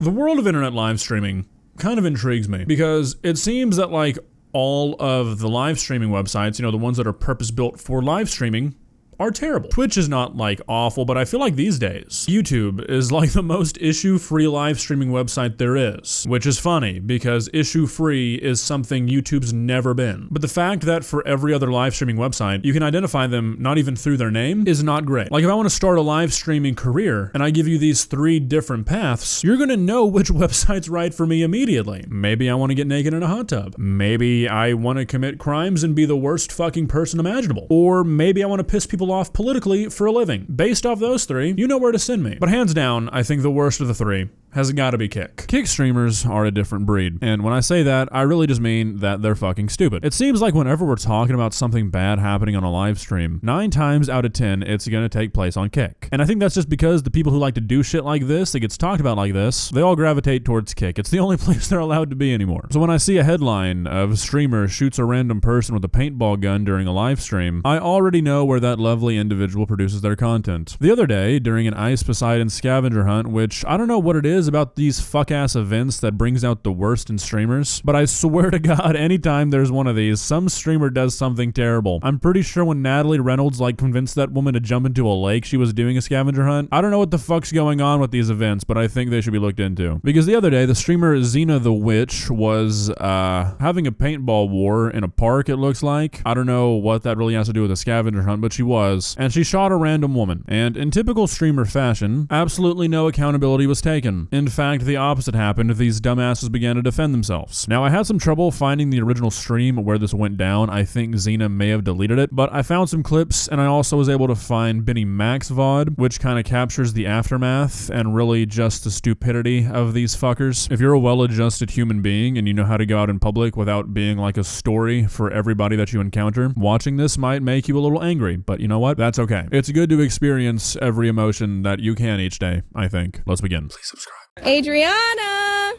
The world of internet live streaming kind of intrigues me because it seems that like all of the live streaming websites, you know, the ones that are purpose built for live streaming, are terrible. Twitch is not like awful, but I feel like these days, YouTube is like the most issue-free live streaming website there is, which is funny because issue-free is something YouTube's never been. But the fact that for every other live streaming website, you can identify them not even through their name is not great. Like if I want to start a live streaming career and I give you these 3 different paths, you're gonna know which website's right for me immediately. Maybe I want to get naked in a hot tub. Maybe I want to commit crimes and be the worst fucking person imaginable. Or maybe I want to piss people off politically for a living. Based off those 3, you know where to send me. But hands down, I think the worst of the 3 has got to be Kick. Kick streamers are a different breed. And when I say that, I really just mean that they're fucking stupid. It seems like whenever we're talking about something bad happening on a live stream, 9 times out of 10, it's gonna take place on Kick. And I think that's just because the people who like to do shit like this, that gets talked about like this, they all gravitate towards Kick. It's the only place they're allowed to be anymore. So when I see a headline of streamer shoots a random person with a paintball gun during a live stream, I already know where that lovely individual produces their content. The other day, during an Ice Poseidon scavenger hunt, which I don't know what it is about these fuck-ass events that brings out the worst in streamers, but I swear to God, anytime there's one of these, some streamer does something terrible. I'm pretty sure when Natalie Reynolds like convinced that woman to jump into a lake, she was doing a scavenger hunt. I don't know what the fuck's going on with these events, but I think they should be looked into. Because the other day, the streamer Xenathewitch was having a paintball war in a park, it looks like. I don't know what that really has to do with a scavenger hunt, but she was. And she shot a random woman. And in typical streamer fashion, absolutely no accountability was taken. In fact, the opposite happened. These dumbasses began to defend themselves. Now, I had some trouble finding the original stream where this went down. I think Xena may have deleted it, but I found some clips, and I also was able to find Benny Mac's VOD, which kind of captures the aftermath and really just the stupidity of these fuckers. If you're a well-adjusted human being and you know how to go out in public without being like a story for everybody that you encounter, watching this might make you a little angry, but you know what? That's okay. It's good to experience every emotion that you can each day, I think. Let's begin. Please subscribe. Adriana!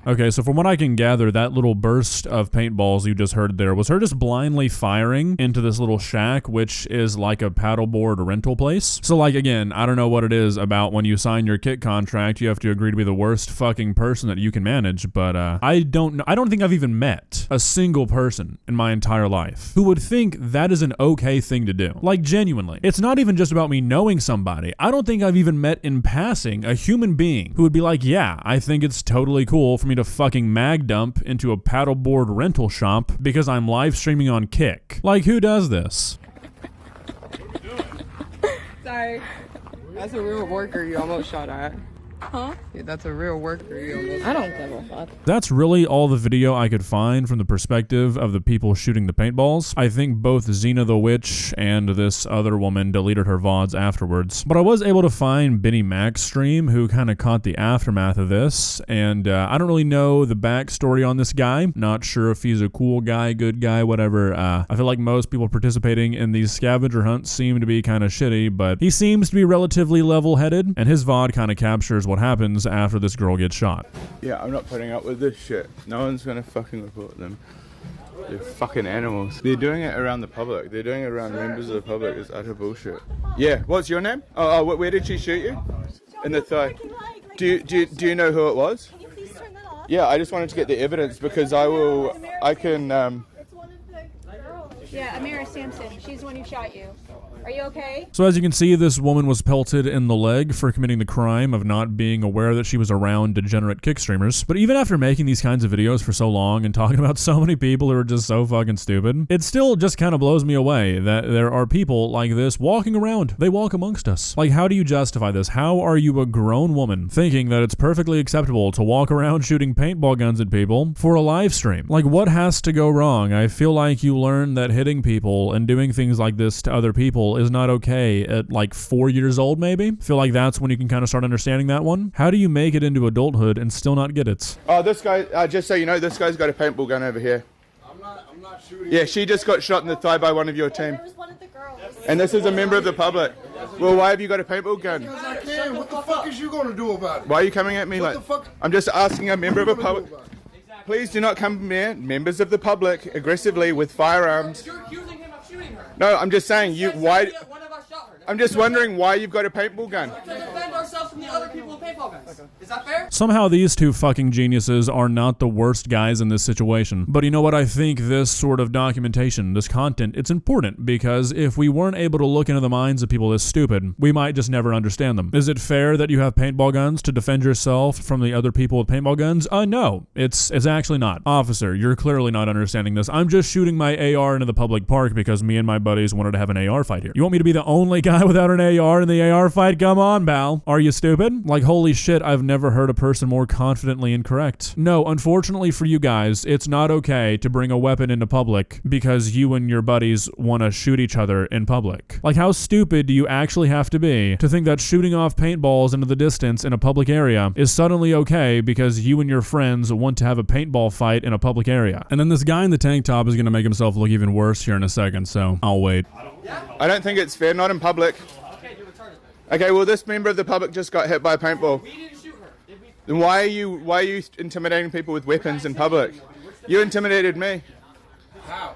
Okay, so from what I can gather, that little burst of paintballs you just heard there was her just blindly firing into this little shack, which is like a paddleboard rental place. So like, again, I don't know what it is about when you sign your kit contract, you have to agree to be the worst fucking person that you can manage, but I don't think I've even met a single person in my entire life who would think that is an okay thing to do. Like, genuinely. It's not even just about me knowing somebody. I don't think I've even met in passing a human being who would be like, yeah, I think it's totally cool for me to fucking mag dump into a paddleboard rental shop because I'm live streaming on Kick. Like, who does this? Sorry. That's a real worker you almost shot at. Huh? Yeah, that's a real worker you almost I don't give a fuck. That's really all the video I could find from the perspective of the people shooting the paintballs. I think both Xenathewitch and this other woman deleted her VODs afterwards. But I was able to find Benny Mac's stream, who kind of caught the aftermath of this. And I don't really know the backstory on this guy. Not sure if he's a cool guy, good guy, whatever. I feel like most people participating in these scavenger hunts seem to be kind of shitty, but he seems to be relatively level-headed. And his VOD kind of captures what happens after this girl gets shot. Yeah, I'm not putting up with this shit. No one's gonna fucking report them. They're fucking animals. They're doing it around the public. They're doing it around members of the public. It's utter bullshit. Yeah, what's your name? Oh, where did she shoot you? In the thigh. Do you know who it was? Can you please turn that off? Yeah, I just wanted to get the evidence because I can It's one of the girls. Yeah, Amira Sampson. She's the one who shot you. Are you okay? So as you can see, this woman was pelted in the leg for committing the crime of not being aware that she was around degenerate Kick streamers. But even after making these kinds of videos for so long and talking about so many people who are just so fucking stupid, it still just kind of blows me away that there are people like this walking around. They walk amongst us. Like, how do you justify this? How are you a grown woman thinking that it's perfectly acceptable to walk around shooting paintball guns at people for a live stream? Like, what has to go wrong? I feel like you learn that hitting people and doing things like this to other people is not okay at like 4 years old, maybe. Feel like that's when you can kind of start understanding that one. How do you make it into adulthood and still not get it? Oh, this guy, just so you know, this guy's got a paintball gun over here. I'm not shooting. Yeah, she just got shot in the thigh by one of your team. There was one of the girls. And this is a member of the public. Well, why have you got a paintball gun? Because I can. What the fuck is you gonna do about it? Why are you coming at me What like? the fuck? I'm just asking a member of a public. please do not come near members of the public aggressively with firearms. You're accusing him of shooting her. No, I'm just saying why. One of us shot her. I'm just wondering why you've got a paintball gun. To defend ourselves from the other people with paintball guns. Is that fair? Somehow these two fucking geniuses are not the worst guys in this situation. But you know what? I think this sort of documentation, this content, it's important because if we weren't able to look into the minds of people this stupid, we might just never understand them. Is it fair that you have paintball guns to defend yourself from the other people with paintball guns? No, it's actually not. Officer, you're clearly not understanding this. I'm just shooting my AR into the public park because me and my buddies wanted to have an AR fight here. You want me to be the only guy without an AR in the AR fight? Come on, pal. Are you stupid? Like, holy shit, I've never heard a person more confidently incorrect. No, unfortunately for you guys, it's not okay to bring a weapon into public because you and your buddies want to shoot each other in public. Like, how stupid do you actually have to be to think that shooting off paintballs into the distance in a public area is suddenly okay because you and your friends want to have a paintball fight in a public area? And then this guy in the tank top is going to make himself look even worse here in a second, so I'll wait. I don't think it's fair, not in public. Okay, well, this member of the public just got hit by a paintball. We didn't shoot her. Then why are you intimidating people with weapons in public? You intimidated me. How?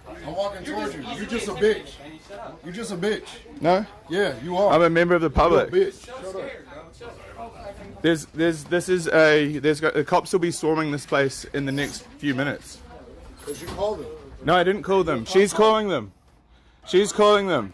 I'm walking towards you. You're just a bitch. You're just a bitch. No? Yeah, you are. I'm a member of the public. You're a bitch. Shut up. The cops will be storming this place in the next few minutes. Because you called them. No, I didn't call them. She's calling them. She's calling them.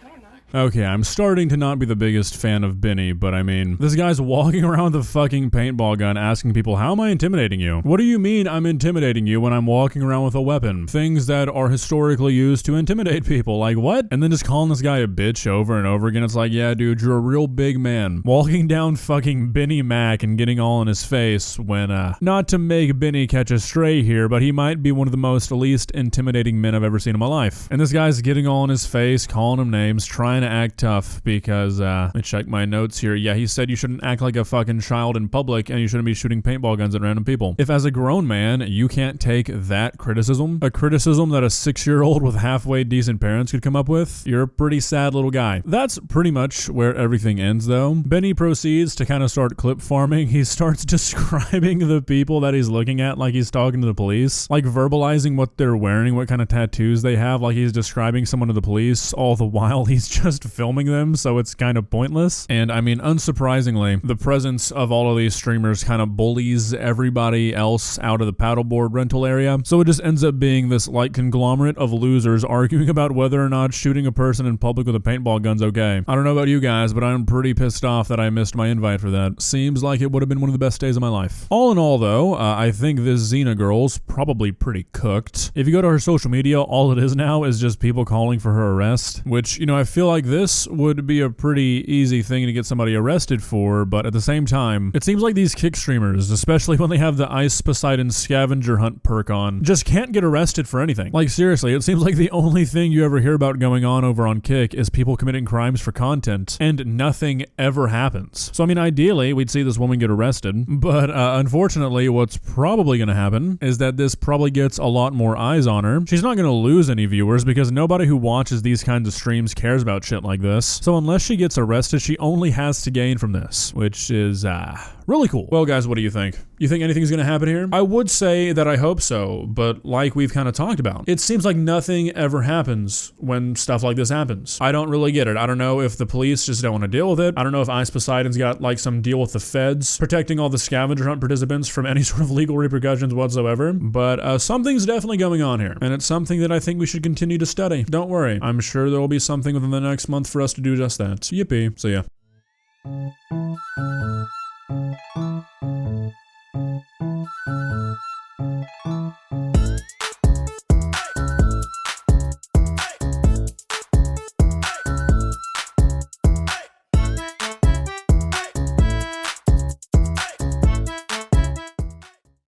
Okay, I'm starting to not be the biggest fan of Benny, but I mean, this guy's walking around with a fucking paintball gun asking people, how am I intimidating you? What do you mean I'm intimidating you when I'm walking around with a weapon? Things that are historically used to intimidate people, like what? And then just calling this guy a bitch over and over again. It's like, yeah, dude, you're a real big man. Walking down fucking Benny Mac and getting all in his face when, not to make Benny catch a stray here, but he might be one of the most least intimidating men I've ever seen in my life. And this guy's getting all in his face, calling him names, trying to act tough because, let me check my notes here. Yeah, he said you shouldn't act like a fucking child in public and you shouldn't be shooting paintball guns at random people. If as a grown man, you can't take that criticism, a criticism that a 6-year-old with halfway decent parents could come up with, you're a pretty sad little guy. That's pretty much where everything ends though. Benny proceeds to kind of start clip farming. He starts describing the people that he's looking at like he's talking to the police, like verbalizing what they're wearing, what kind of tattoos they have, like he's describing someone to the police, all the while he's just filming them, so it's kind of pointless. And I mean, unsurprisingly, the presence of all of these streamers kind of bullies everybody else out of the paddleboard rental area, so it just ends up being this like conglomerate of losers arguing about whether or not shooting a person in public with a paintball gun's okay. I don't know about you guys, but I'm pretty pissed off that I missed my invite for that. Seems like it would have been one of the best days of my life. All in all though, I think this Xena girl's probably pretty cooked. If you go to her social media, all it is now is just people calling for her arrest, which, you know, I feel like this would be a pretty easy thing to get somebody arrested for, but at the same time, it seems like these kick streamers, especially when they have the Ice Poseidon scavenger hunt perk on, just can't get arrested for anything. Like seriously, it seems like the only thing you ever hear about going on over on Kick is people committing crimes for content, and nothing ever happens. So I mean, ideally, we'd see this woman get arrested, but unfortunately, what's probably gonna happen is that this probably gets a lot more eyes on her. She's not gonna lose any viewers because nobody who watches these kinds of streams cares about shit like this. So unless she gets arrested, she only has to gain from this, which is really cool. Well guys, what do you think? You think anything's gonna happen here? I would say that I hope so, but like we've kind of talked about, it seems like nothing ever happens when stuff like this happens. I don't really get it. I don't know if the police just don't want to deal with it. I don't know if Ice Poseidon's got like some deal with the feds protecting all the scavenger hunt participants from any sort of legal repercussions whatsoever, but something's definitely going on here, and it's something that I think we should continue to study. Don't worry, I'm sure there will be something within the next month for us to do just that. Yippee. See ya.